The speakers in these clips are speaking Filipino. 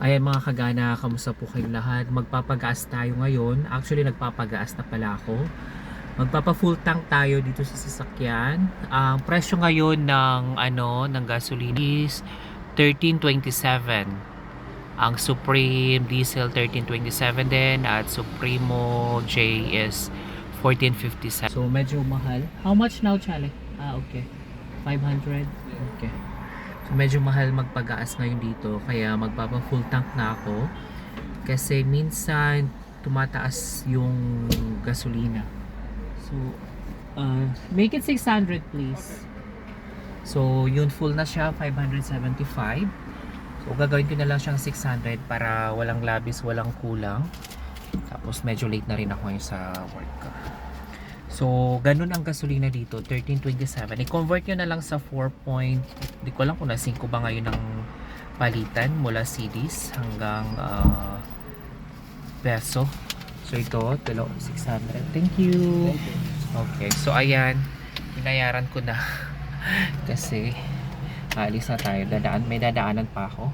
Ayan mga kagana, kamusta po kayong lahat? Magpapagaas tayo ngayon. Actually, nagpapagaas na pala ako. Magpapa full tank tayo dito sa sasakyan. Ang presyo ngayon ng gasoline is 13.27. Ang Supreme Diesel 13.27 din at Supremo J is 14.57. So medyo mahal. How much now, Chale? Okay. 500. Okay. So medyo mahal magpagaas ngayon dito kaya magpapa full tank na ako kasi minsan tumataas yung gasolina. So make it 600 please. So yun, full na siya 575. So gagawin ko na lang siyang 600 para walang labis, walang kulang. Tapos medyo late na rin ako ngayon sa work ko. So, ganun ang gasolina dito, 13.27. I-convert nyo na lang sa 4 point, di ko alam kung na 5 ba ngayon ng palitan mula cedis hanggang peso. So, ito, 600. Thank you. Okay, so ayan, binayaran ko na kasi alis na tayo. May dadaanan pa ako.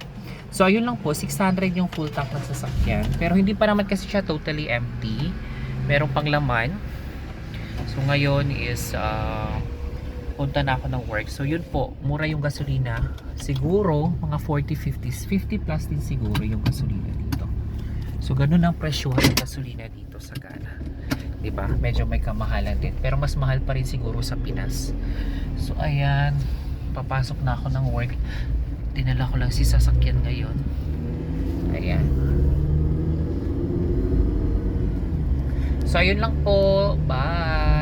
So, ayun lang po, 600 yung full tank ng sasakyan. Pero hindi pa naman kasi siya totally empty. Meron pang laman. So ngayon is punta na ako ng work. So yun po, mura yung gasolina. Siguro mga 40-50s, 50 plus din siguro yung gasolina dito. So ganun ang presyo ng gasolina dito sa Ghana. 'Di ba? Medyo may kamahalan din, pero mas mahal pa rin siguro sa Pinas. So ayan, papasok na ako ng work. Dinala ko lang si sasakyan ngayon. Ayan. So ayun lang po. Bye.